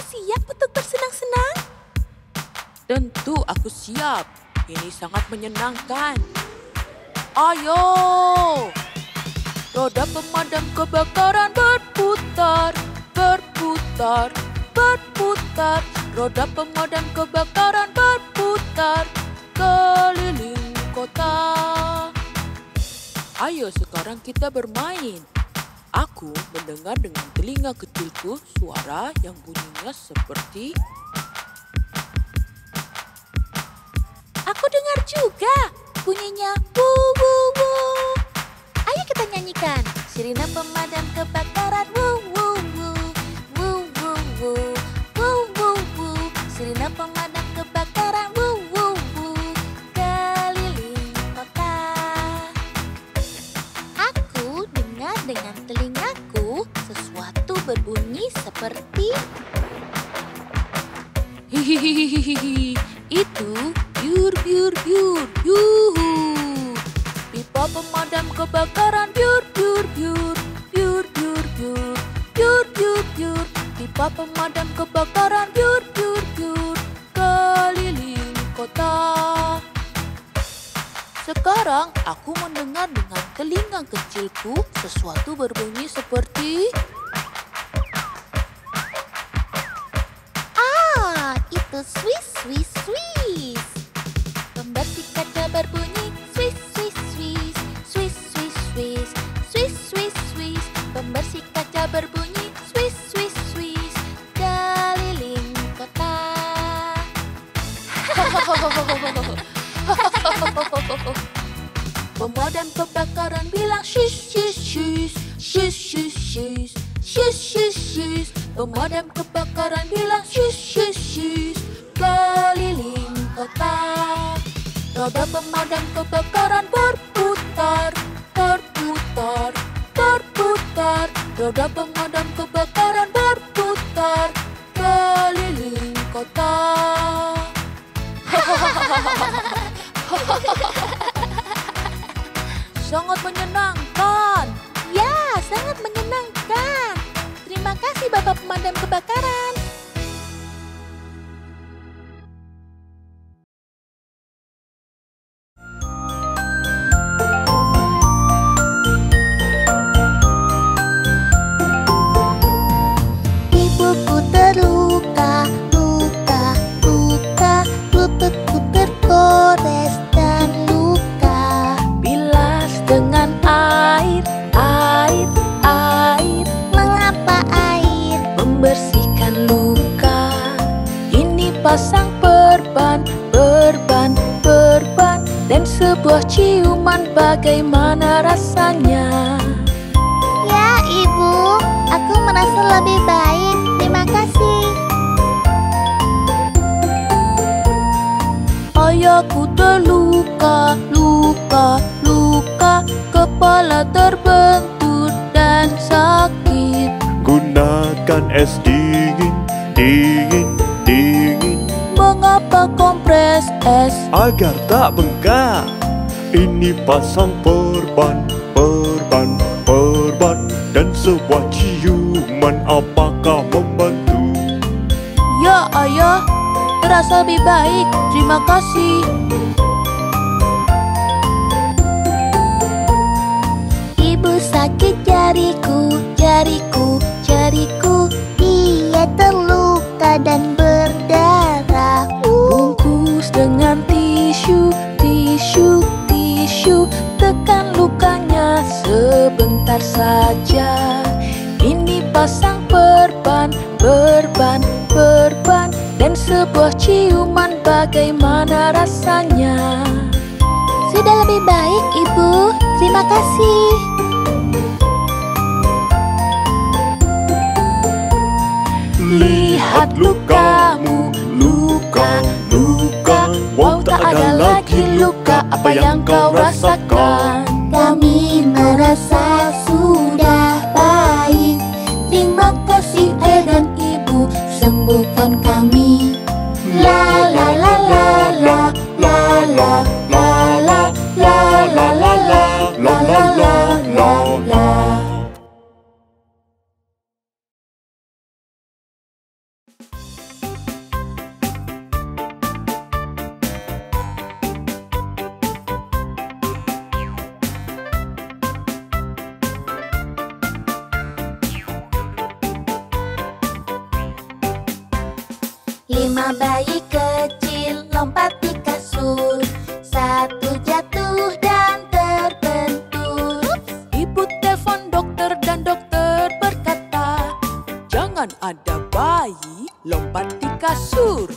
siap untuk bersenang-senang? Tentu aku siap. Ini sangat menyenangkan. Ayo! Roda pemadam kebakaran berputar, berputar, berputar. Roda pemadam kebakaran berputar keliling kota. Ayo sekarang kita bermain. Aku mendengar dengan telinga kecilku suara yang bunyinya seperti... Aku dengar juga bunyinya wuu wuu wuu. Ayo kita nyanyikan sirine pemadam kebakaran wuu wuu wuu wuu wuu wuu wuu wuu wuu. Sirine pemadam kebakaran wuu wuu wuu keliling kota. Aku dengar dengan telingaku sesuatu berbunyi seperti Hihihihihi, itu biur biur biur yuhu. Pipa pemadam kebakaran biur biur biur biur biur biur biur biur biur. Pipa pemadam kebakaran biur biur biur keliling kota. Sekarang aku mendengar dengan telinga kecilku sesuatu berbunyi seperti itu Swiss, Swiss, Swiss. Pembersih kaca berbunyi Swiss, Swiss, Swiss, Swiss, Swiss, Swiss, Swiss, Swiss, Swiss. Pembersih kaca berbunyi Swiss, Swiss, Swiss, keliling kota. Pemadam kebakaran bilang shush, shush, shush, shush, shush, shush, shush, shush, shush. Pemadam kebakaran bilang shush, shush, shush, keliling kota. Roda pemadam kebakaran berputar, berputar, berputar. Roda pemadam kebakaran berputar keliling kota. Sangat menyenangkan. Ya, sangat menyenangkan. Terima kasih Bapak Pemadam Kebakaran. Ibuku terluka, luka, luka, lututku tergores dan luka. Bilas dengan air, air, air. Mengapa air? Membersihkan luka. Ini pasang perban, perban, perban. Dan sebuah ciuman bagaimana rasanya. Ya, Ibu, aku merasa lebih baik. Terima kasih. Ayahku terluka, luka, luka. Kepala terbentur dan sakit. Gunakan es dingin, dingin, dingin Mengapa kompres es? agar tak bengkak. Ini pasang perban, perban, perban. Dan sebuah ciuman apakah membantu? Ya ayah, terasa lebih baik. Terima kasih. Ibu sakit jariku, jariku, jariku. Ia terluka dan berdarah. Bungkus dengan tisu, tisu, tisu. Tekan lukanya sebentar saja. Ini pasang perban, perban, perban. Dan sebuah ciuman bagaimana rasanya. Sudah lebih baik, Ibu. Terima kasih. Lihat lukamu, luka, luka. Wow, tak ada lagi luka. Apa yang kau rasakan? Kami merasa sudah baik. Terima kasih ayah dan ibu, sembuhkan kami. La la la la la la la la la la la la la la la la la. 5 bayi kecil lompat di kasur. 1 jatuh dan terbentur. Ibu telepon dokter dan dokter berkata, jangan ada bayi lompat di kasur.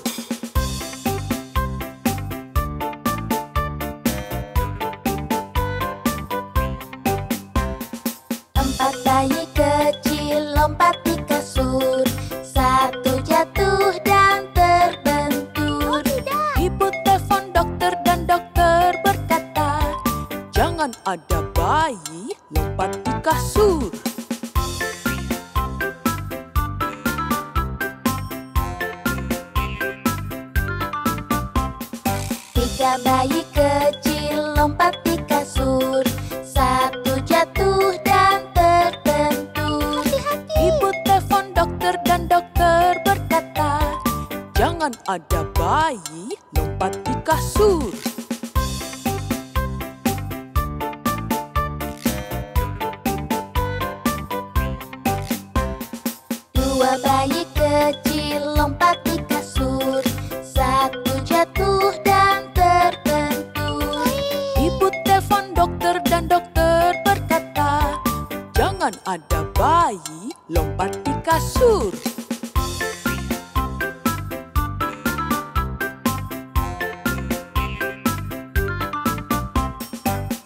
4 bayi kecil lompat di kasur. 1 jatuh dan terbentur. Ibu telepon dokter dan dokter berkata, jangan ada bayi lompat di kasur. 3 bayi kecil lompat di kasur. 1 jatuh dan terbentur. Ibu telepon dokter dan dokter berkata, jangan ada bayi lompat di kasur. 2 bayi kecil lompat di kasur. 1 jatuh dan terbentur. Ibu telepon dokter dan dokter berkata, jangan ada bayi lompat di kasur.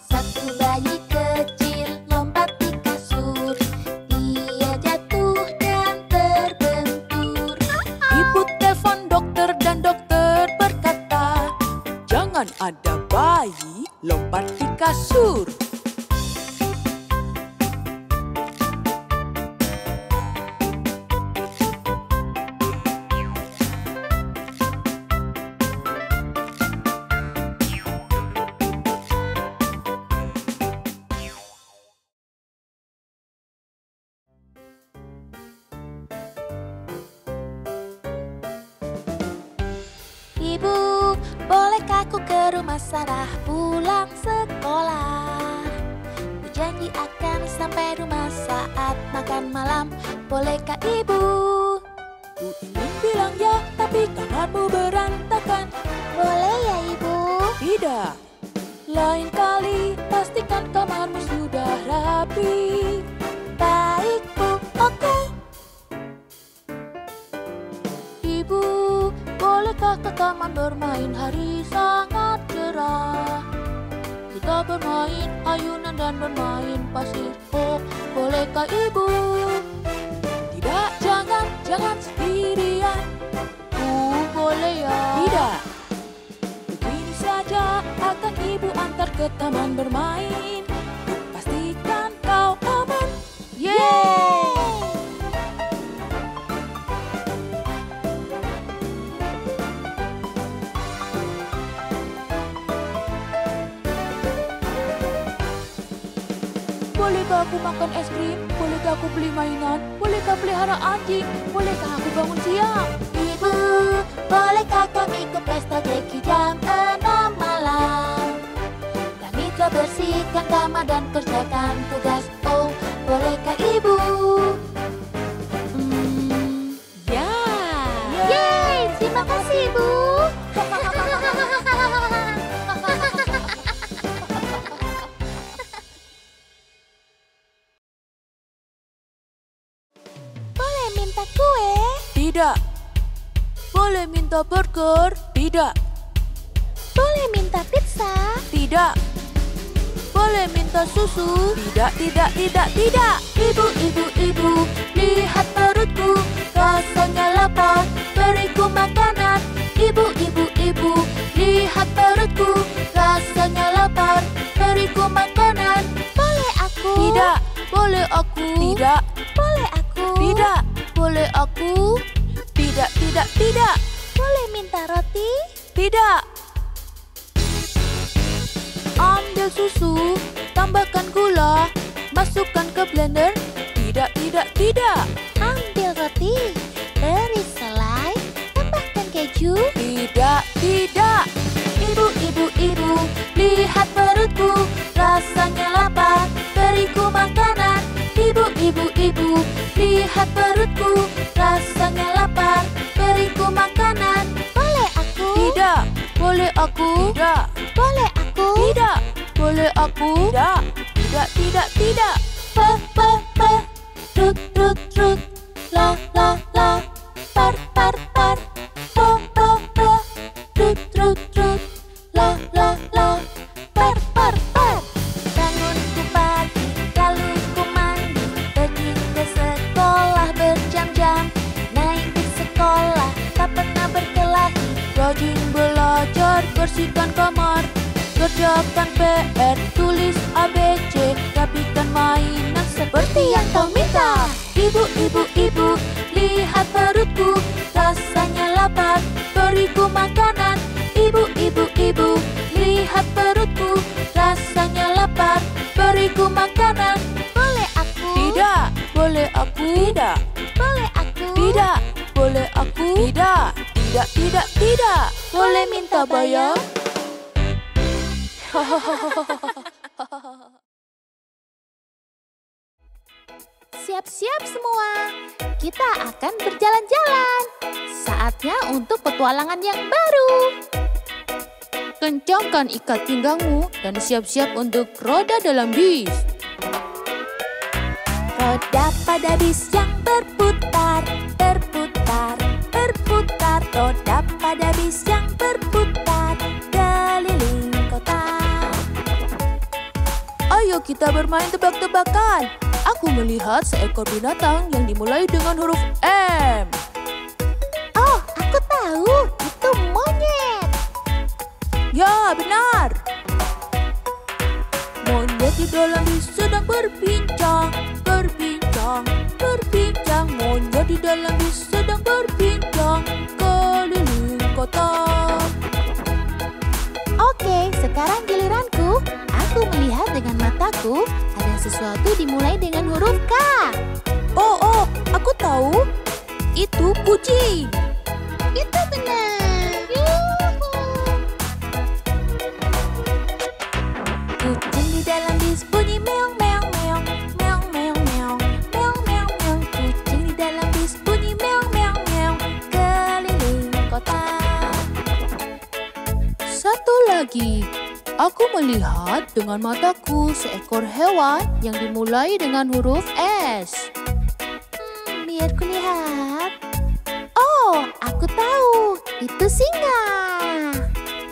1 bayi kecil lompat di kasur. Dia jatuh dan terbentur. Ibu telepon dokter dan dokter berkata, jangan ada bayi lompat di kasur. 'Ibu, bolehkah aku ke rumah Sarah pulang sekolah? Berjanji akan sampai rumah saat makan malam. Bolehkah ibu?' Ku ingin bilang ya, tapi kamarmu berantakan. Boleh ya ibu? Tidak. Lain kali pastikan kamarmu sudah rapi. Baik bu, oke. Ibu, bolehkah ke taman bermain, hari sangat cerah. Kita bermain ayunan dan bermain pasir. Oh, bolehkah ibu? Tidak, jangan sendirian. Boleh ya? Tidak. Begini saja akan ibu antar ke taman bermain. Pastikan kau aman. Yeay! Bolehkah aku makan es krim? Bolehkah aku beli mainan? Bolehkah pelihara anjing? Bolehkah aku bangun siang? Ibu, bolehkah kami ke pesta keki jam 6 malam? Kami telah bersihkan kamar dan kerjakan tugas. Oh, bolehkah ibu? Ya. Yeay, terima kasih ibu. Boleh minta kue? Tidak. Boleh minta burger? Tidak. Boleh minta pizza? Tidak. Boleh minta susu? Tidak. Ibu, lihat perutku, rasanya lapar, beriku makanan. Ibu, lihat perutku, rasanya lapar, beriku makanan. Boleh aku? Tidak. Boleh aku? Tidak. Boleh aku? Tidak. Boleh aku? Tidak. Boleh minta roti? Tidak. Ambil susu, tambahkan gula, masukkan ke blender. Tidak. Ambil roti, beri selai, tambahkan keju. Tidak. Ibu, lihat perutku, rasanya lapar, beriku makanan. Ibu, lihat perutku, rasanya lapar, beriku makanan. aku? Tidak, tidak, tidak, tidak. Pa, pa, pa. Rut, rut, rut. La, la, la. Par, par, par. Po, po, po. Rut, rut, rut. La, la, la. Par, par, par. Bangunku pagi, lalu ku mandi. Pergi ke sekolah berjam-jam. Naik ke sekolah, tak pernah berkelahi. Rajin belajar, bersihkan kamar. Kerjakan PR, tulis ABC. Rapikan mainan seperti yang kau minta. Ibu, ibu, ibu, lihat perutku, rasanya lapar, beriku makanan. Ibu, ibu, ibu, lihat perutku, rasanya lapar, beriku makanan. Boleh aku? Tidak, boleh aku? Tidak, Boleh aku? tidak, boleh aku? Tidak, tidak, tidak, tidak. Boleh minta bayar? Siap-siap semua, kita akan berjalan-jalan. Saatnya untuk petualangan yang baru. Kencangkan ikat pinggangmu dan siap-siap untuk roda dalam bis. Roda pada bis yang berputar, berputar, berputar. Roda pada bis yang berputar, keliling kota. Ayo kita bermain tebak-tebakan. Aku melihat seekor binatang yang dimulai dengan huruf M. Oh, aku tahu, itu monyet. Ya, benar. Monyet di dalam bis sedang berbincang, berbincang, berbincang. Monyet di dalam bis sedang berbincang, keliling kota. Oke, sekarang giliranku. Aku melihat dengan mataku ada sesuatu dimulai dengan huruf K. Oh, aku tahu. Itu kucing. Itu benar. Yuhu. Kucing di dalam bis bunyi meong meong meong meong meong meong meong meong meong. Kucing di dalam bis bunyi meong meong meong keliling kota. Satu lagi. Aku melihat dengan mataku seekor hewan yang dimulai dengan huruf S. Biar kulihat. Oh, aku tahu. Itu singa.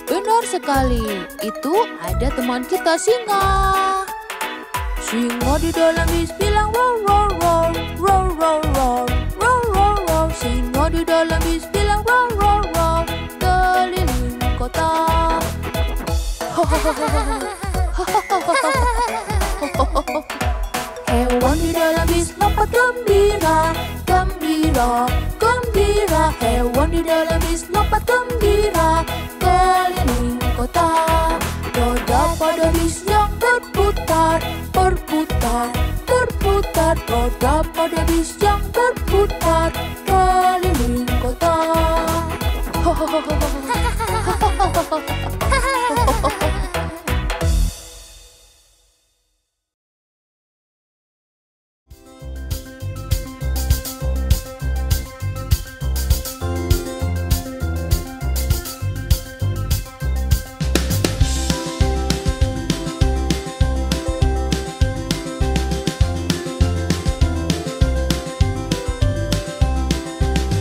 Benar sekali. Itu ada teman kita singa. Singa di dalam bis bilang roar roar roar roar roar roar roar roar roar. Singa di dalam bis bilang roar roar roar keliling kota. Hewan di dalam bis lompat gembira, gembira, gembira. Hewan di dalam bis lompat gembira, keliling kota. Roda pada bis yang berputar, berputar, berputar. Roda pada bis yang berputar, keliling kota.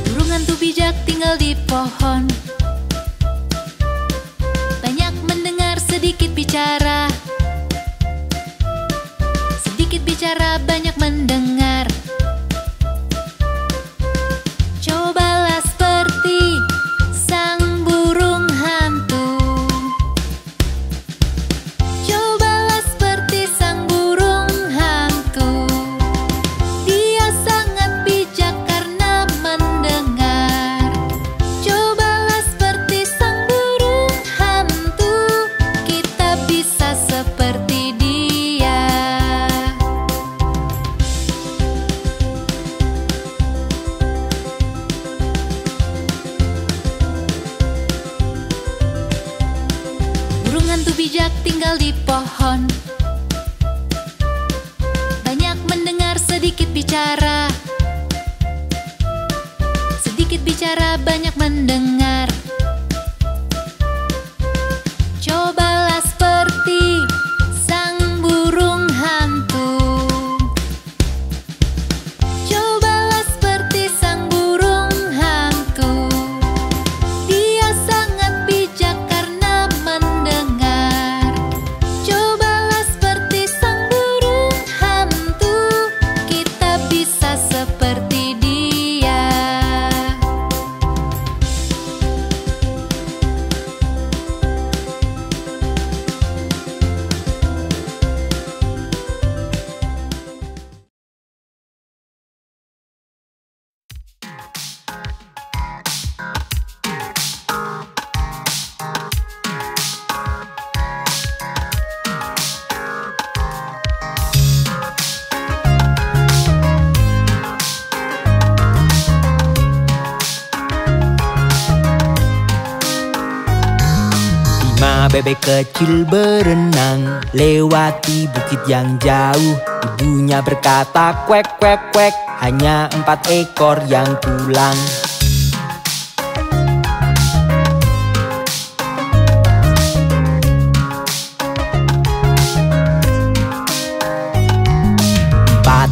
Burung hantu bijak tinggal di pohon. Banyak mendengar, sedikit bicara. Sedikit bicara, banyak mendengar. Cobalah seperti sang burung hantu. Cobalah seperti sang burung hantu. Dia sangat bijak karena mendengar. Cobalah seperti sang burung hantu. Kita bisa seperti dia. Burung hantu bijak tinggal di pohon. Banyak mendengar, sedikit bicara. Sedikit bicara, banyak mendengar. Cobalah seperti sang 5 bebek kecil berenang lewati bukit yang jauh. Ibunya berkata kuek kuek kuek, hanya 4 ekor yang pulang.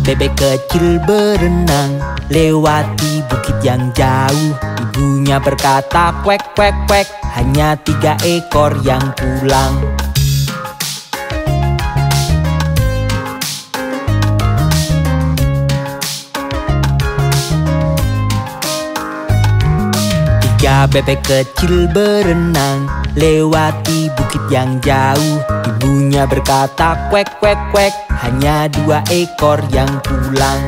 Bebek kecil berenang lewati bukit yang jauh. Ibunya berkata kuek kuek kuek, hanya 3 ekor yang pulang. Tiga bebek kecil berenang lewati bukit yang jauh. Ibunya berkata kuek kuek kuek, hanya 2 ekor yang pulang.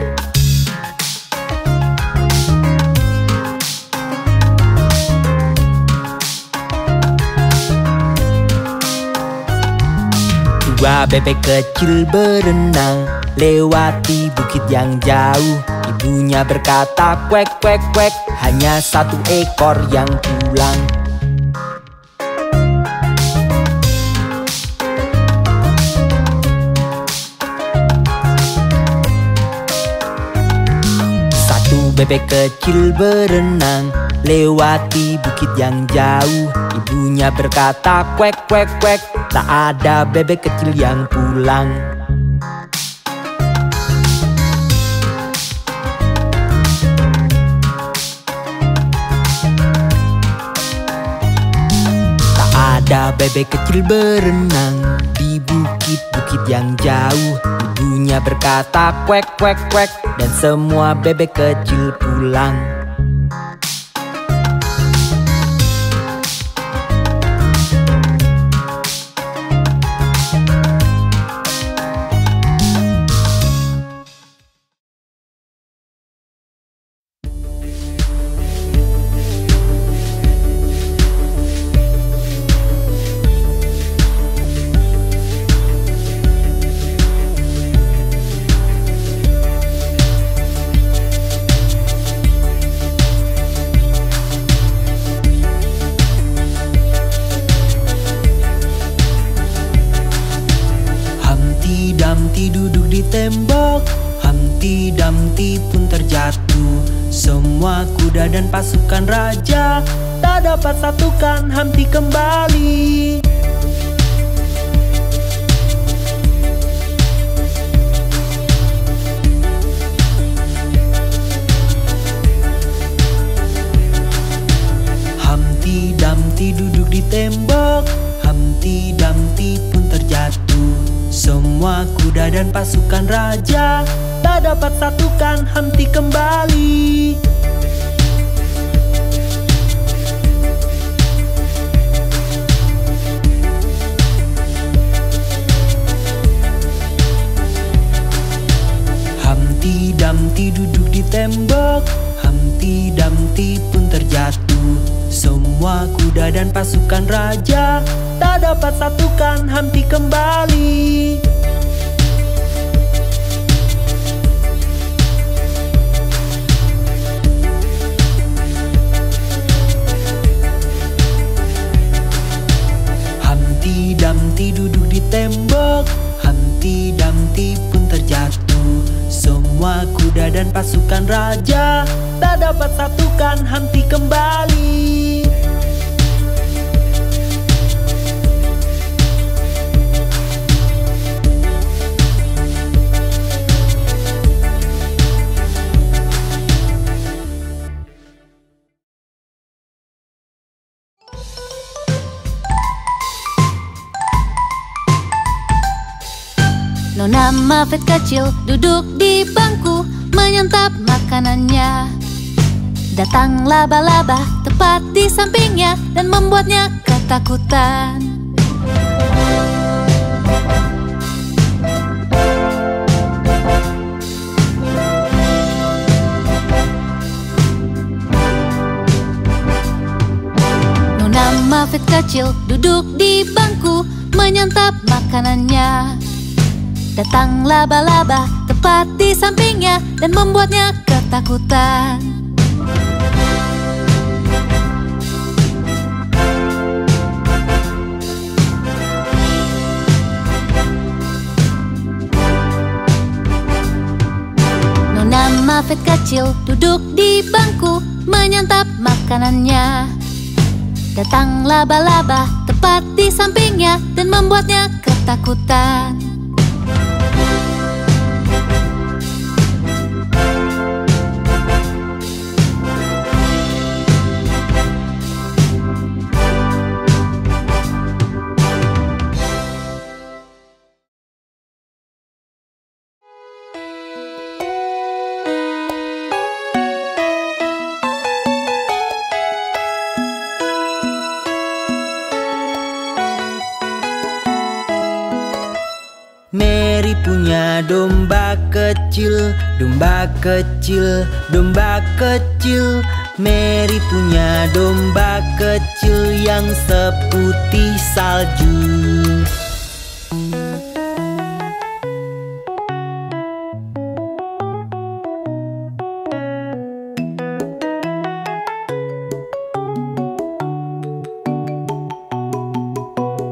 Dua bebek kecil berenang lewati bukit yang jauh. Ibunya berkata kuek kuek kuek, hanya 1 ekor yang pulang. Bebek kecil berenang lewati bukit yang jauh. Ibunya berkata kuek kuek kuek, tak ada bebek kecil yang pulang. Tak ada bebek kecil berenang di bukit-bukit yang jauh. Ibunya berkata kuek kuek kuek, dan semua bebek kecil pulang. Dumpty duduk di tembok, Humpty Dumpty pun terjatuh. Semua kuda dan pasukan raja tak dapat satukan Humpty kembali. Humpty Dumpty duduk di tembok, Humpty Dumpty pun terjatuh. Semua kuda dan pasukan raja tak dapat satukan Humpty kembali. Humpty Dumpty duduk di tembok, Humpty Dumpty pun terjatuh. Semua kuda dan pasukan raja tak dapat satukan Humpty kembali. Humpty Dumpty duduk di tembok, Humpty Dumpty pun terjatuh. Semua kuda dan pasukan raja tak dapat satukan Humpty kembali. Nona Muffet kecil duduk di bangku menyantap makanannya. Datang laba-laba tepat di sampingnya dan membuatnya ketakutan. Nona Muffet kecil duduk di bangku menyantap makanannya. Datang laba-laba tepat di sampingnya dan membuatnya ketakutan. kecil duduk di bangku menyantap makanannya. Datang laba-laba tepat di sampingnya dan membuatnya ketakutan. Mary punya domba kecil, domba kecil, domba kecil. Mary punya domba kecil yang seputih salju.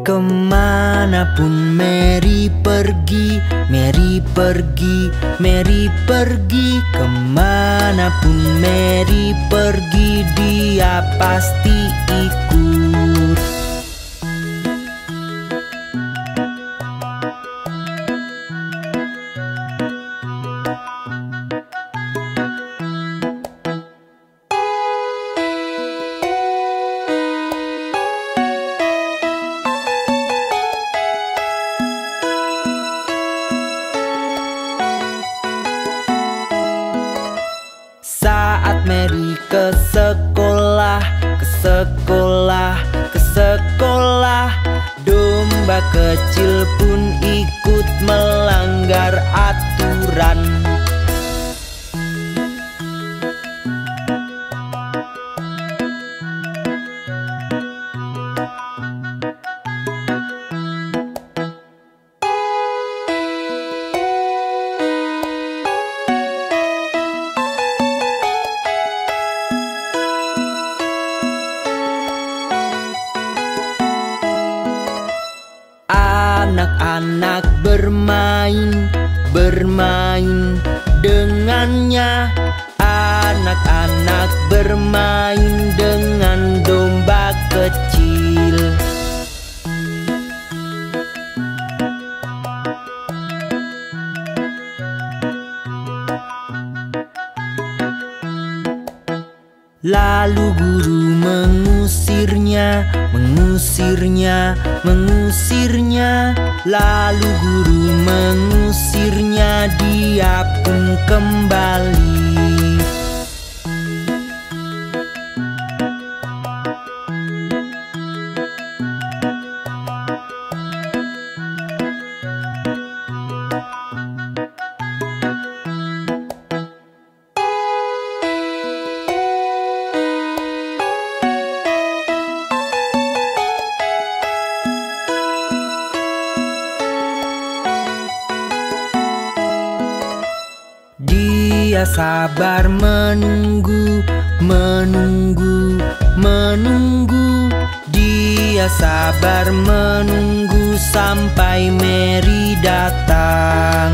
Kemanapun Mary pergi, Mary pergi, Mary pergi. Kemanapun Mary pergi, dia pasti ikut. Saat Mary ke sekolah, ke sekolah, ke sekolah, domba kecil pun ikut melanggar aturan. Anak-anak bermain, bermain dengannya. Anak-anak bermain dengan domba kecil. Lalu guru mengusirnya, mengusirnya, mengusirnya. Lalu guru mengusirnya, dia pun kembali. Dia sabar menunggu, menunggu, menunggu. Dia sabar menunggu sampai Mary datang.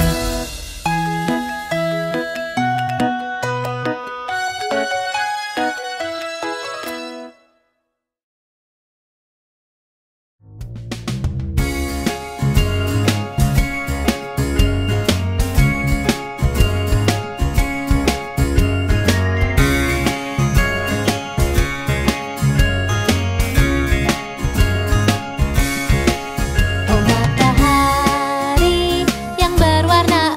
Oh matahari yang berwarna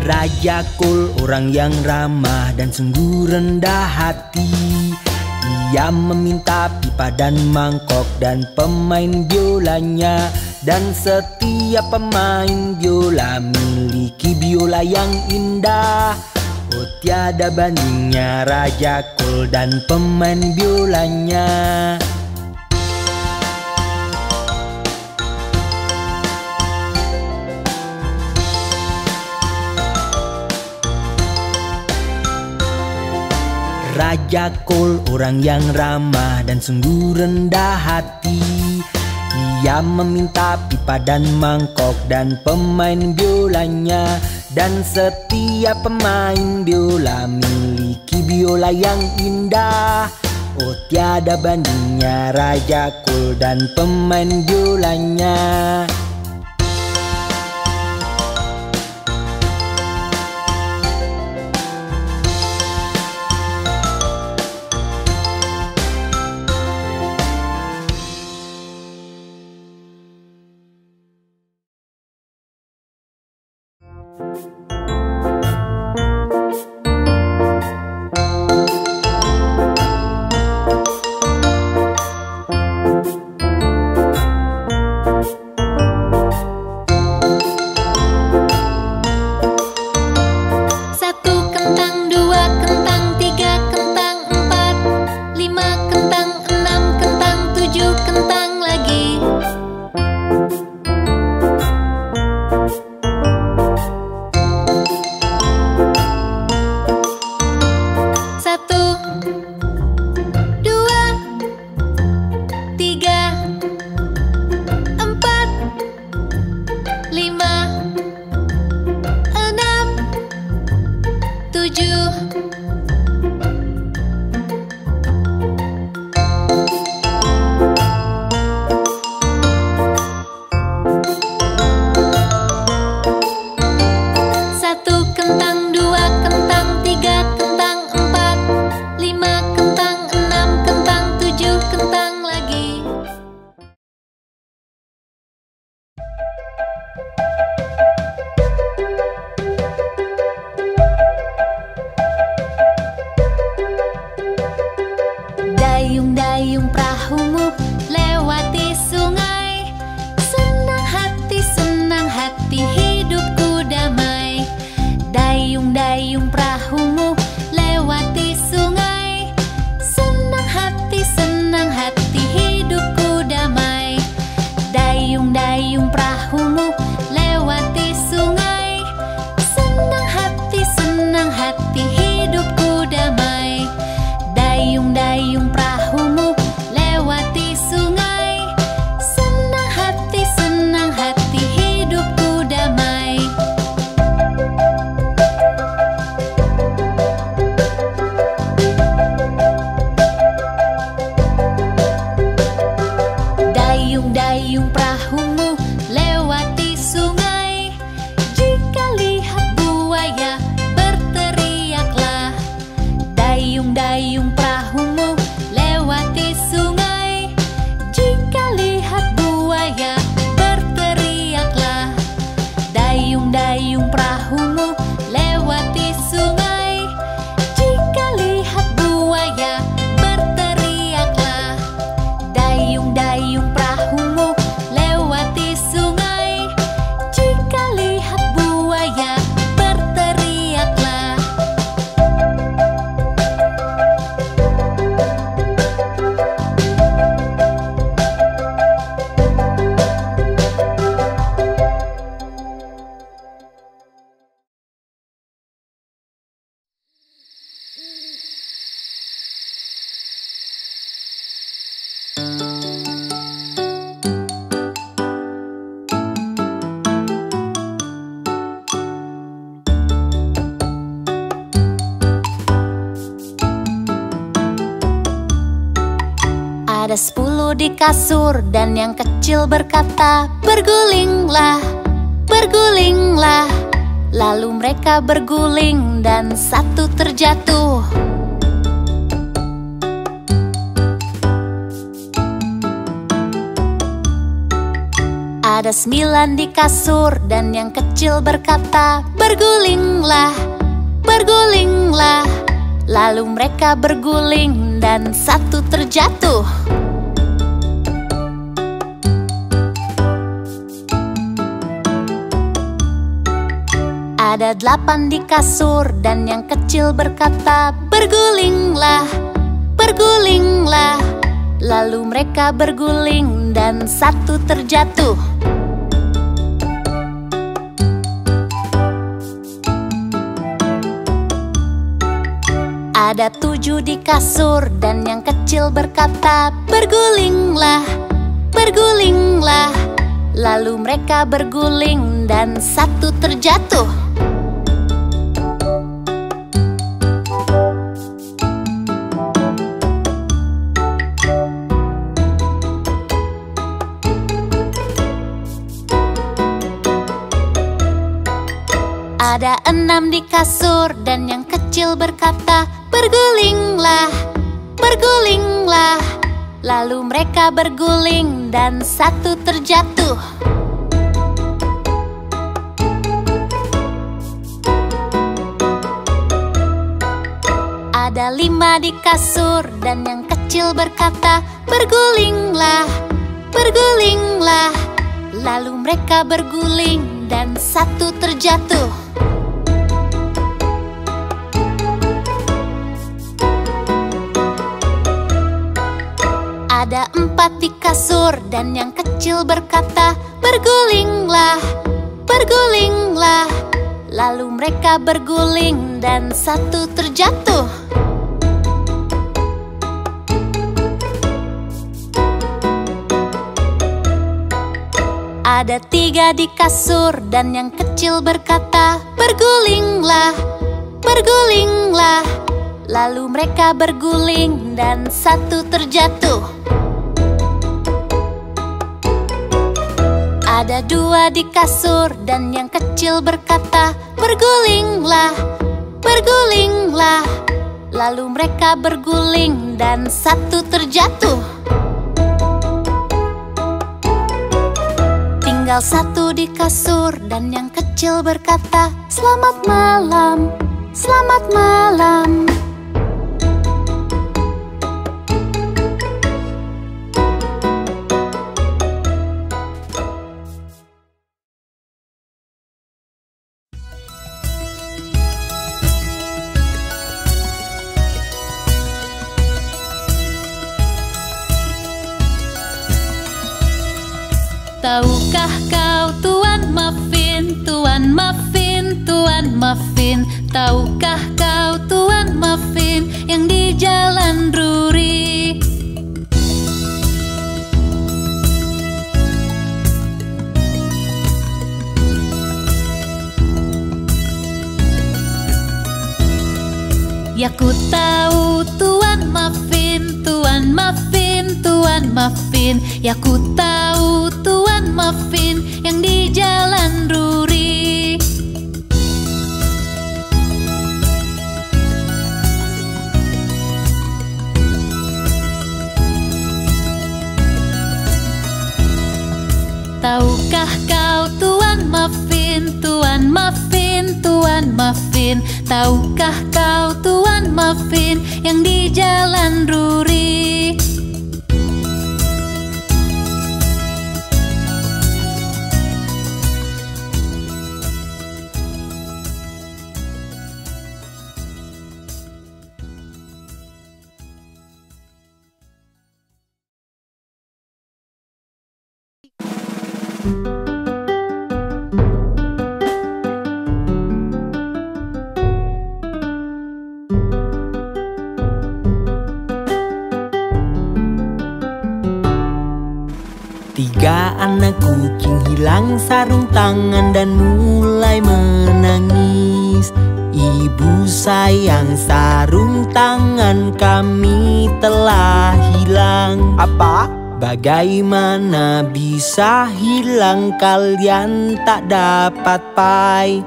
Raja Kol orang yang ramah dan sungguh rendah hati. Ia meminta pipa dan mangkok dan pemain biolanya. Dan setiap pemain biola miliki biola yang indah. Oh tiada bandingnya Raja Kol dan pemain biolanya. Raja Kol orang yang ramah dan sungguh rendah hati. Ia meminta pipa dan mangkok dan pemain biolanya. Dan setiap pemain biola miliki biola yang indah. Oh tiada bandingnya Raja Kol dan pemain biolanya. Dayung-dayung perahumu lewati sungai. Senang hati hidupku damai. Dayung-dayung perahumu lewati sungai. Senang hati hidupku damai. Dayung-dayung perahumu lewati sungai. Senang hati hidupku damai. Dayung-dayung perahumu lewati sungai. Senang hati hidupku damai. Dayung-dayung perahumu lewati sungai. Jika lihat buaya berteriaklah. Dayung-dayung perahumu lewati sungai. Jika lihat buaya berteriaklah. Dayung-dayung perahumu lewati sungai. Jika lihat buaya berteriaklah. Dayung-dayung perahumu lewati sungai. Jika lihat buaya berteriaklah. Ada 10 di kasur dan yang kecil berkata, bergulinglah, bergulinglah. Lalu mereka berguling dan satu terjatuh. Ada 9 di kasur dan yang kecil berkata, bergulinglah, bergulinglah. Lalu mereka berguling dan 1 terjatuh. Ada 8 di kasur dan yang kecil berkata, bergulinglah, bergulinglah. Lalu mereka berguling dan 1 terjatuh. Ada 7 di kasur dan yang kecil berkata, bergulinglah, bergulinglah. Lalu mereka berguling dan 1 terjatuh. Ada 6 di kasur dan yang kecil berkata, bergulinglah, bergulinglah. Lalu mereka berguling dan 1 terjatuh. Ada 5 di kasur dan yang kecil berkata, bergulinglah, bergulinglah. Lalu mereka berguling dan 1 terjatuh. Ada 4 di kasur dan yang kecil berkata, bergulinglah, bergulinglah. Lalu mereka berguling dan 1 terjatuh. Ada 3 di kasur dan yang kecil berkata, bergulinglah, bergulinglah. Lalu mereka berguling dan 1 terjatuh. Ada 2 di kasur dan yang kecil berkata, bergulinglah, bergulinglah. Lalu mereka berguling dan 1 terjatuh. Tinggal 1 di kasur dan yang kecil berkata, selamat malam, selamat malam. Tahukah kau Tuan Muffin, Tuan Muffin, Tuan Muffin? Tahukah kau Tuan Muffin yang di Jalan Drury? Ya ku tahu Tuan Muffin, Tuan Muffin, Tuan Muffin. Ya ku tahu Tuan Muffin yang di Jalan Drury. Tahukah kau Tuan Muffin, Tuan Muffin, Tuan Muffin? Tahukah kau Tuan Muffin yang di Jalan Drury? Tiga anak kucing hilang sarung tangan dan mulai menangis. Ibu sayang, sarung tangan kami telah hilang. Apa? Bagaimana bisa hilang, kalian tak dapat pai?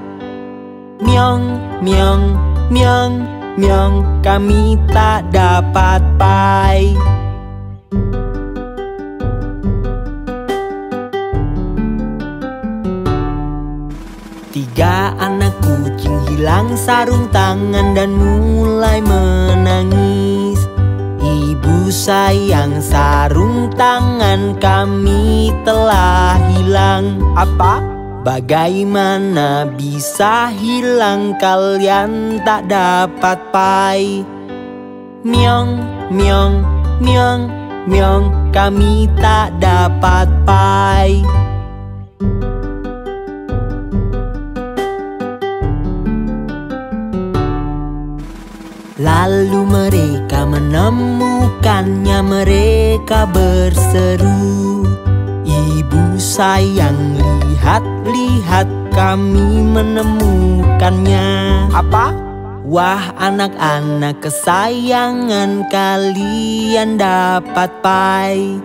Myong, myong, myong, myong, kami tak dapat pai. Tiga anak kucing hilang sarung tangan dan mulai menangis. Ibu sayang, sarung tangan kami telah hilang. Apa? Bagaimana bisa hilang, kalian tak dapat pai. Myong, myong, myong, myong, kami tak dapat pai. Lalu mereka menemukannya, mereka berseru, "Ibu sayang, lihat-lihat kami menemukannya." Apa? Wah anak-anak kesayangan, kalian dapat pai.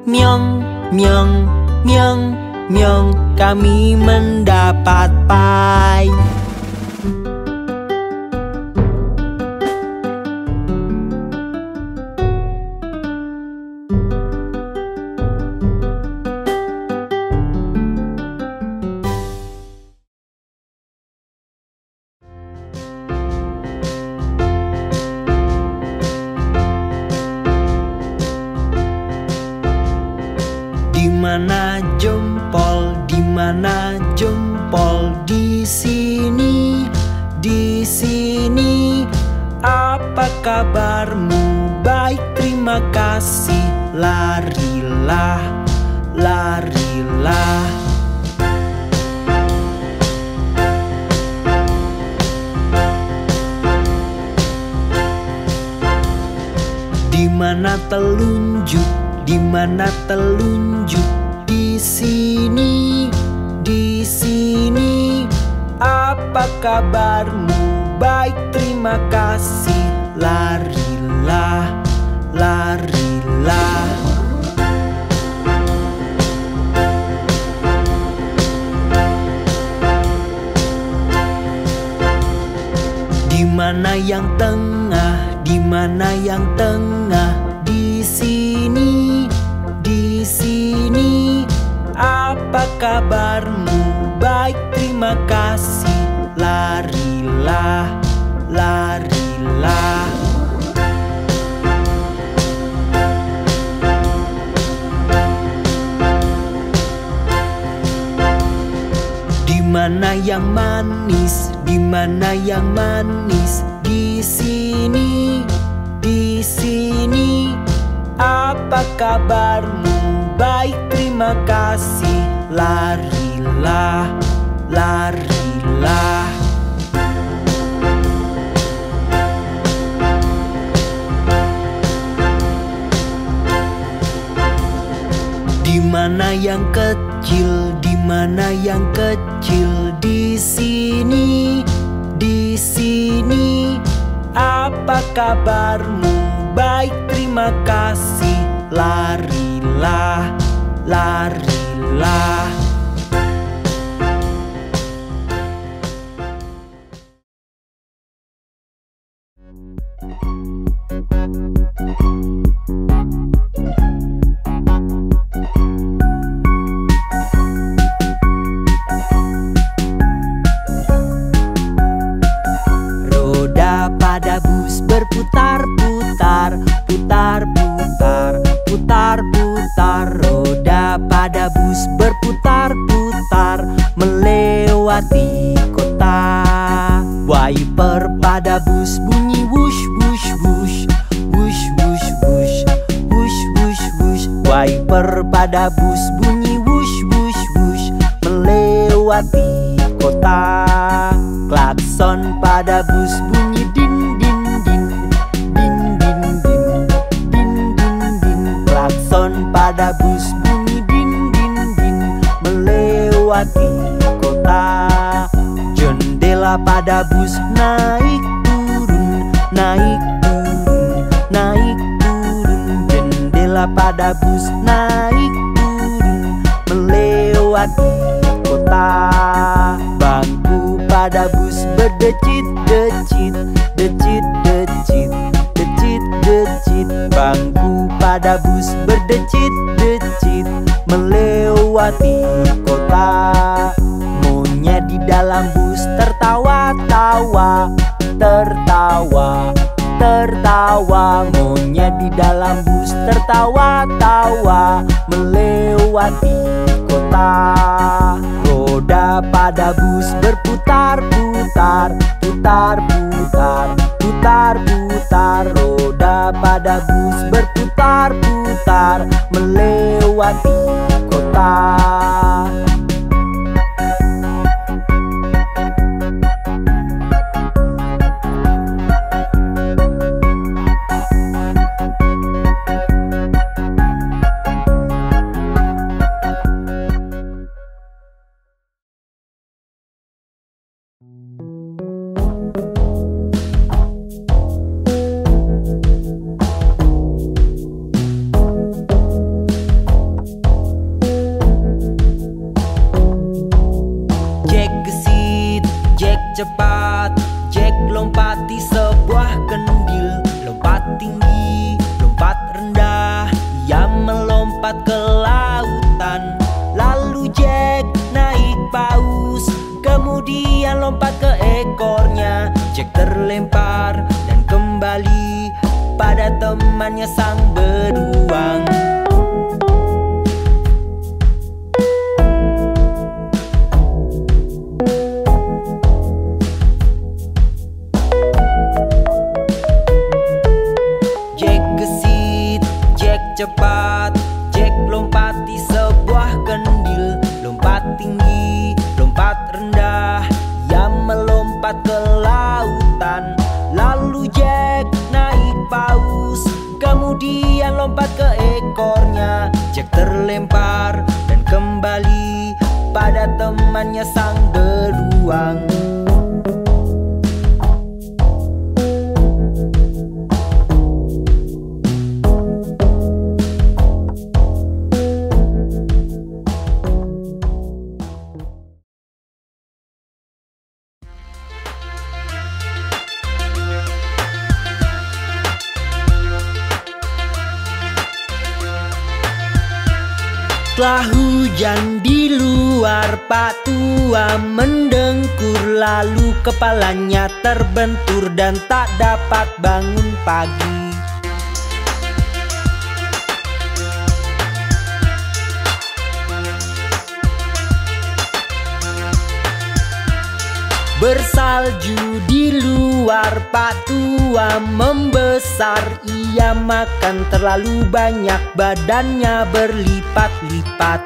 Myong, myong, myong, myong, kami mendapat pai. Dimana jempol, dimana jempol? Di sini, di sini. Apa kabarmu? Baik, terima kasih. Larilah, larilah. Dimana telunjuk? Dimana telunjuk? Di sini, di sini. Apa kabarmu? Baik, terima kasih. Larilah, larilah. Dimana yang tengah? Dimana yang tengah? Di sini, di sini. Apa kabarmu? Baik, terima kasih. Larilah, larilah. Dimana yang manis? Dimana yang manis? Di sini, di sini. Apa kabarmu? Baik, terima kasih. Larilah, larilah. Dimana yang kecil? Dimana yang kecil? Di sini, di sini. Apa kabarmu? Baik, terima kasih. Larilah, larilah. Roda pada bus berputar-putar, putar-putar, putar-putar. Roda pada bus berputar-putar melewati kota. Wiper pada bus bunyi wush, wush, wush, wush, wush, wush, wush, wush, wush. Wiper pada bus bunyi wush, wush, wush melewati kota. Klakson pada bus bunyi din, din, din, din, din, din, din, din, din. Klakson pada bus bunyi din, din, din melewati kota. Jendela pada bus naik turun, naik turun, naik turun. Jendela pada bus naik turun melewati kota. Bangku pada bus berdecit-decit, decit-decit, decit-decit. Bangku pada bus berdecit-decit melewati kota. Monyet di dalam tertawa, tertawa, tertawa. Monyet di dalam bus tertawa-tawa melewati kota. Roda pada bus berputar-putar, putar-putar, putar-putar. Roda pada bus berputar-putar melewati kota. Cepat, Jack lompati sebuah kendil. Lompat tinggi, lompat rendah, ia melompat ke lautan. Lalu Jack naik paus, kemudian lompat ke ekornya. Jack terlempar dan kembali pada temannya sang beruang. Cepat, Jack lompati sebuah kendil. Lompat tinggi, lompat rendah, ia melompat ke lautan. Lalu Jack naik paus, kemudian lompat ke ekornya. Jack terlempar dan kembali pada temannya sang beruang. Setelah hujan di luar, Pak Tua mendengkur. Lalu kepalanya terbentur dan tak dapat bangun pagi. Bersalju di luar, Pak Tua membesar. Ia makan terlalu banyak, badannya berlipat-lipat.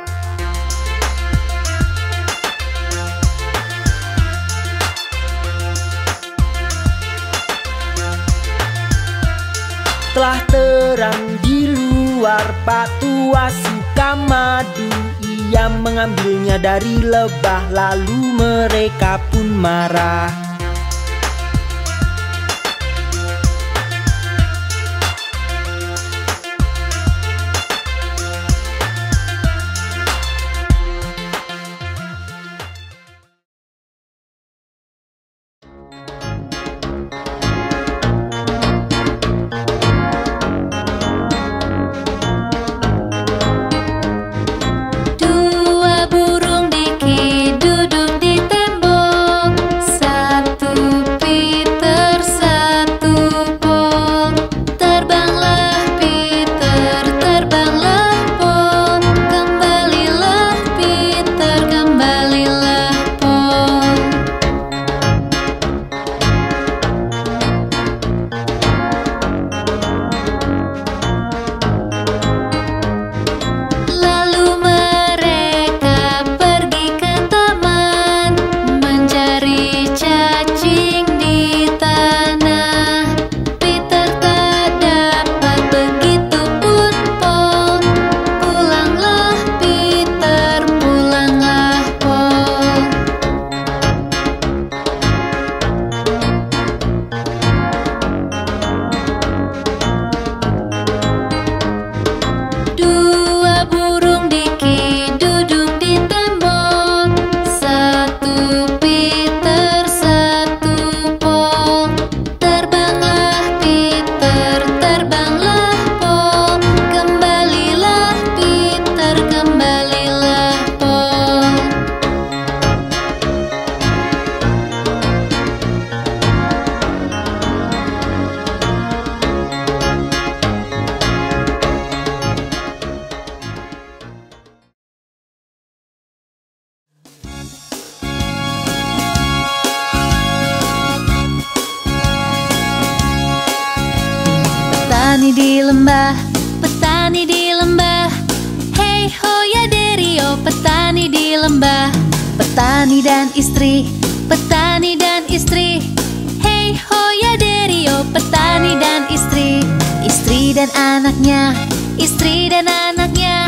Telah terang di luar, Pak Tua suka madu. Ia mengambilnya dari lebah, lalu mereka pun marah. Dua burung diki duduk di tembok. Satu Petani di lembah, petani di lembah. Hei hoya derio, petani di lembah. Petani dan istri, petani dan istri. Hei hoya derio, petani dan istri. Istri dan anaknya, istri dan anaknya.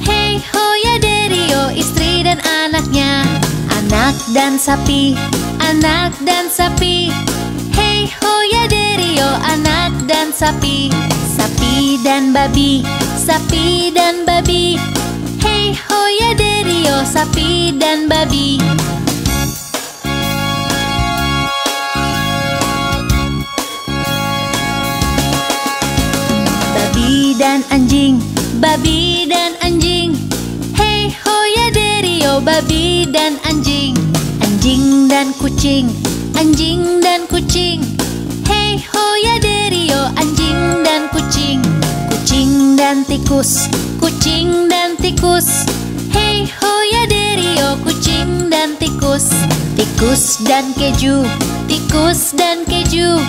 Hei hoya derio, istri dan anaknya. Anak dan sapi, anak dan sapi. Hei hoya derio, anak dan sapi. Sapi dan babi, sapi dan babi. Hei hoya derio, sapi dan babi. Babi dan anjing, babi dan anjing. Hei hoya derio, babi dan anjing. Anjing dan kucing, anjing dan kucing. Hei hoya derio, anjing dan kucing. Kucing dan tikus, kucing dan tikus. Hei hoya derio, kucing dan tikus. Tikus dan keju, tikus dan keju.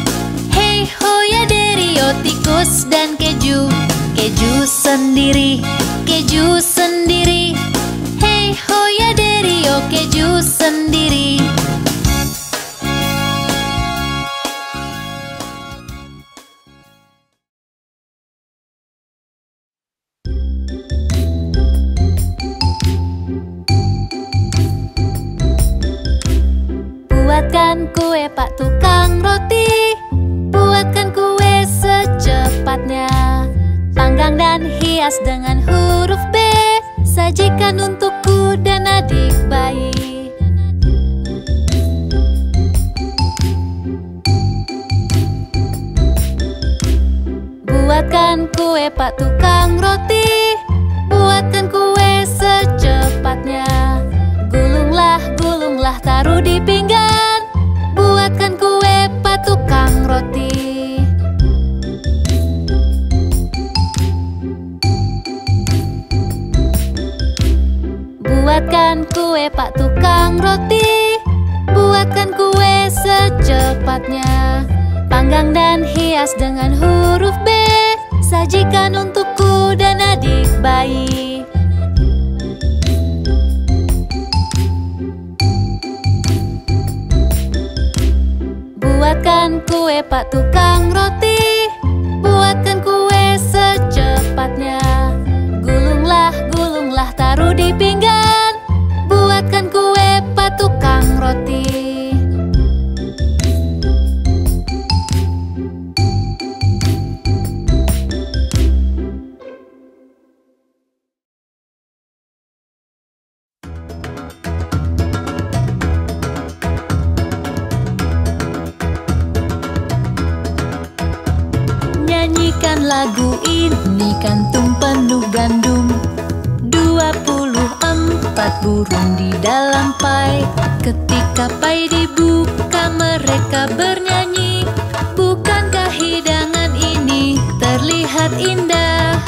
Hei hoya derio, tikus dan keju. Keju sendiri, keju sendiri. Hei hoya derio, keju sendiri. Buatkan kue Pak Tukang Roti, buatkan kue secepatnya. Panggang dan hias dengan huruf B, sajikan untukku dan adik bayi. Buatkan kue Pak Tukang Roti, buatkan kue secepatnya. Gulunglah, gulunglah, taruh di pinggan. Buatkan kue Pak Tukang Roti. Buatkan kue Pak Tukang Roti, buatkan kue secepatnya. Panggang dan hias dengan huruf B, sajikan untukku dan adik bayi. Buatkan kue Pak Tukang Roti, buatkan kue secepatnya. Gulunglah, gulunglah, taruh di pinggan. Buatkan kue Pak Tukang Roti. Nyanyikan lagu ini, kantung penuh gandum. 24 burung di dalam pai. Ketika pai dibuka, mereka bernyanyi. Bukankah hidangan ini terlihat indah?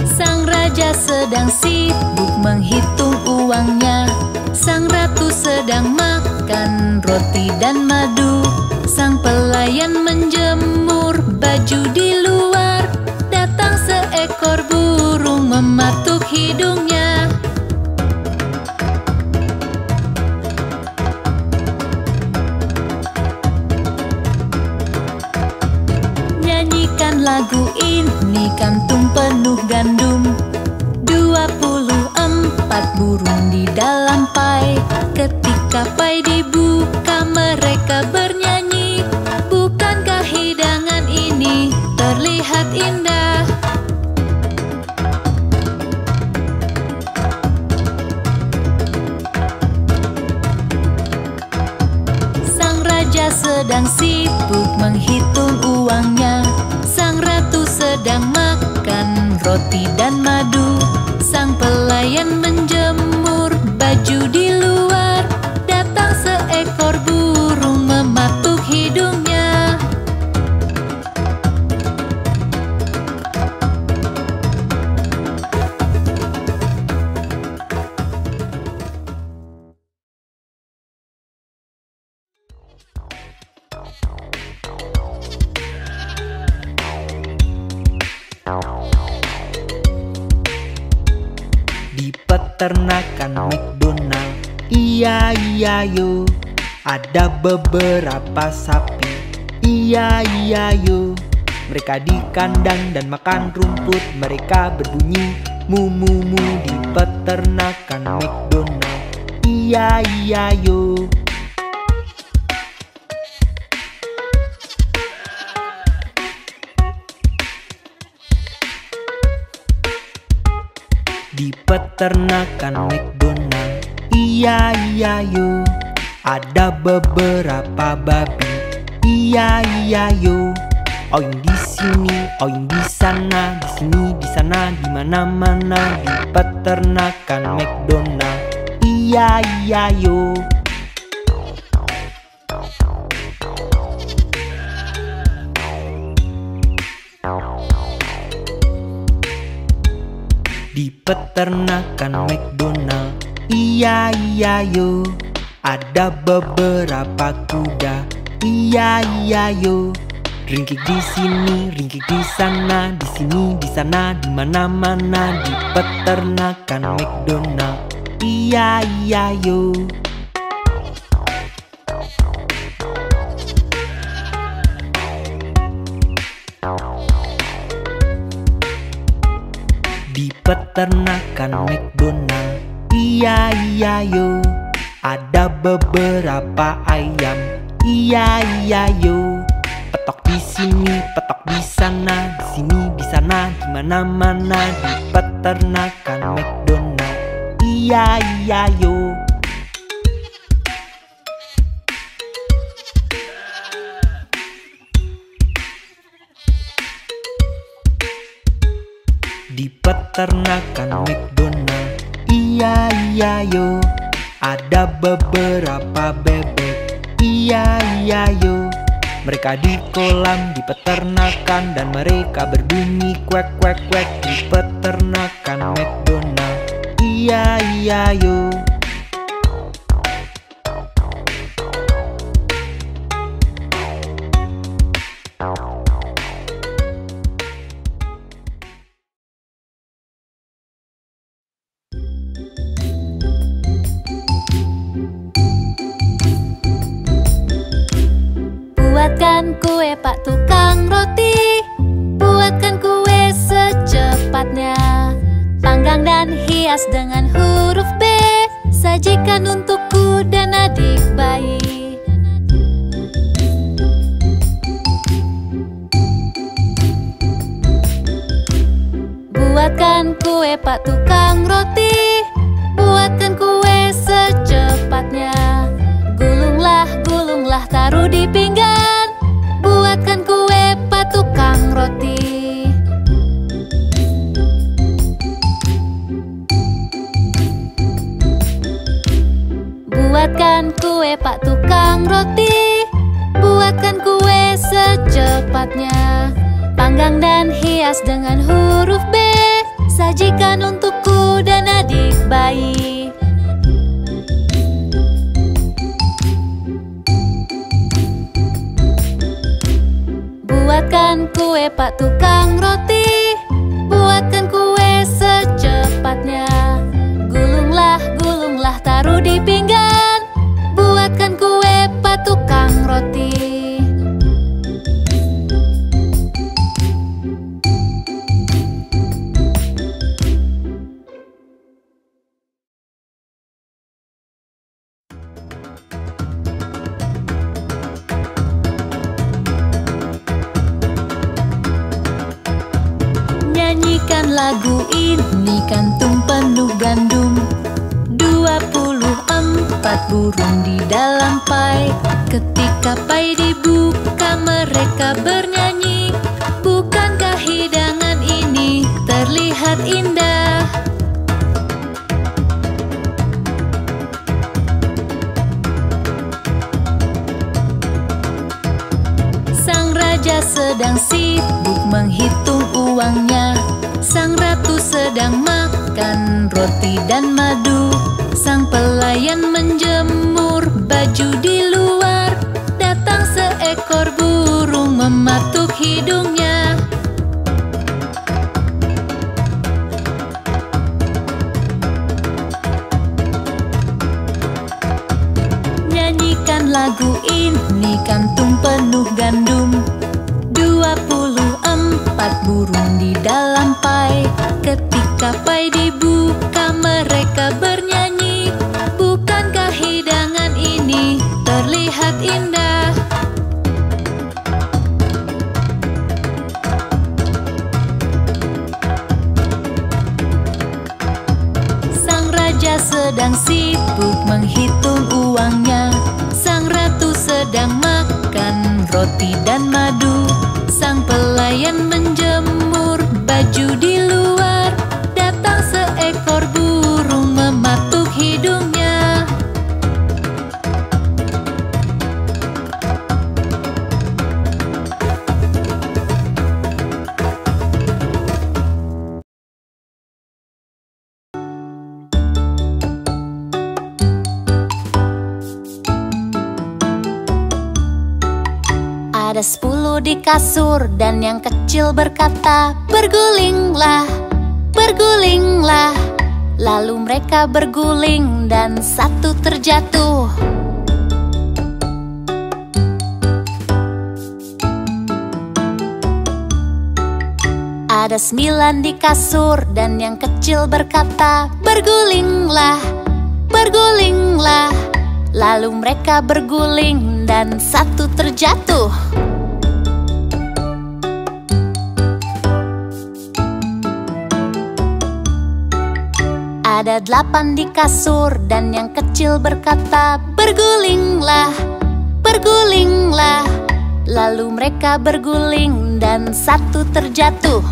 Sang raja sedang sibuk menghitung uangnya. Sang ratu sedang makan roti dan madu. Sang pelayan menjemur baju di luar. Datang seekor burung mematuk hidungnya. Nyanyikan lagu ini, kantung penuh gandum. 24 burung di dalam pai. Ketika pai dibuka, mereka bernyanyi. Bukankah hidangan ini terlihat indah? Sang raja sedang sibuk menghitung uangnya. Sang ratu sedang makan roti dan madu. Sang pelayan menjemur baju di luar. Datang seekor burung mematuk hidungnya. Di peternakan McDonald, iya iya yo, ada beberapa sapi, iya iya yo. Mereka di kandang dan makan rumput, mereka berbunyi mu mu mu. Di peternakan McDonald, iya iya yo. Di peternakan McDonald, iya iya yo, ada beberapa babi, iya iya yo. Oing di sini, oing di sana, di sini, di sana, di mana-mana. Di peternakan McDonald, iya iya yo. Di peternakan McDonald, iya iya yo, ada beberapa kuda, iya iya yo. Ringkik di sini, ringkik di sana, di sini, di sana, di mana-mana. Di peternakan McDonald, iya iya yo. Di peternakan McDonald, iya iya yo, ada beberapa ayam, iya iya yo. Petok di sini, petok di sana, di sini, di sana, di mana-mana. Di peternakan McDonald, iya iya yo. Di peternakan McDonald, iya iya yo, ada beberapa bebek, iya iya yo. Mereka di kolam, di peternakan, dan mereka berbunyi kuek kuek kuek. Di peternakan McDonald, iya iya yo. Buatkan kue Pak Tukang Roti, buatkan kue secepatnya. Panggang dan hias dengan huruf B, sajikan untukku dan adik bayi. Buatkan kue Pak Tukang Roti, buatkan kue secepatnya. Gulunglah, gulunglah, taruh di pinggan, buatkan kue Pak Tukang Roti. Buatkan kue Pak Tukang Roti, buatkan kue secepatnya. Panggang dan hias dengan huruf B, sajikan untukku dan adik bayi. Buatkan kue Pak Tukang Roti, buatkan kue secepatnya. Gulunglah, gulunglah, taruh di pinggan, buatkan kue Pak Tukang Roti. Nyanyikan lagu ini, kantung penuh gandum. 24 burung di dalam pai. Ketika pai dibuka, mereka bernyanyi. Bukankah hidangan ini terlihat indah? Sang raja sedang sibuk menghitung uangnya. Sang ratu sedang makan roti dan madu. Sang pelayan menjemur baju di luar. Datang seekor penuh gandum. 24 burung di dalam pai. Ketika pai dibuka mereka bernyanyi. Bukankah hidangan ini terlihat indah? Sang raja sedang sibuk menghitung uangnya. Sang ratu sedang makan roti dan madu. Sang pelayan menjemur baju di luar. Datang seekor burung mematuk hidungnya. Ada 10 di kasur dan yang kecil berkata, "Bergulinglah, bergulinglah." Lalu mereka berguling dan satu terjatuh. Ada 9 di kasur dan yang kecil berkata, "Bergulinglah, bergulinglah." Lalu mereka berguling dan satu terjatuh. Ada 8 di kasur dan yang kecil berkata, "Bergulinglah, bergulinglah." Lalu mereka berguling dan satu terjatuh.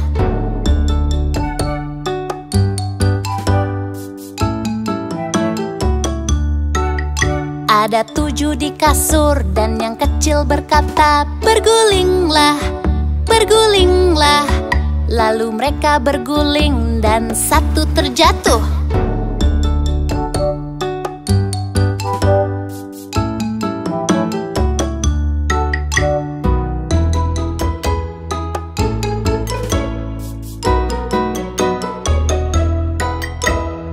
Ada 7 di kasur dan yang kecil berkata, "Bergulinglah, bergulinglah." Lalu mereka berguling dan satu terjatuh.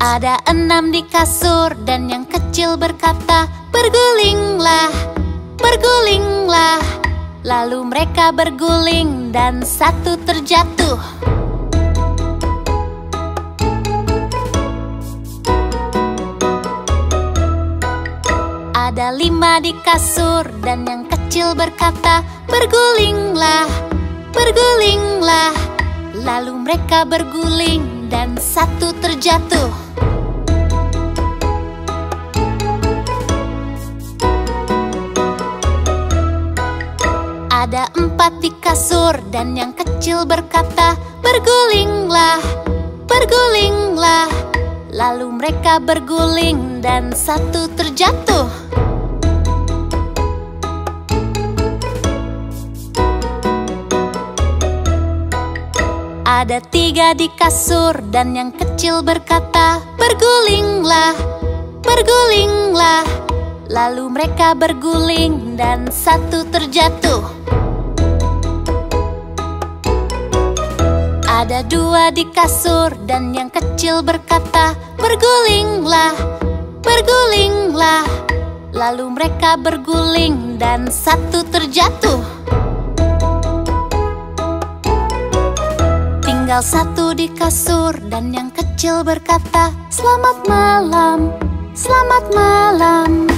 Ada 6 di kasur dan yang kecil berkata, "Bergulinglah, bergulinglah." Lalu mereka berguling dan satu terjatuh. Ada 5 di kasur dan yang kecil berkata, "Bergulinglah, bergulinglah." Lalu mereka berguling dan satu terjatuh. Ada 4 di kasur dan yang kecil berkata, "Bergulinglah, bergulinglah." Lalu mereka berguling dan satu terjatuh. Ada 3 di kasur dan yang kecil berkata, "Bergulinglah, bergulinglah." Lalu mereka berguling dan satu terjatuh. Ada 2 di kasur dan yang kecil berkata, "Bergulinglah, bergulinglah." Lalu mereka berguling dan satu terjatuh. Tinggal 1 di kasur dan yang kecil berkata, "Selamat malam, selamat malam."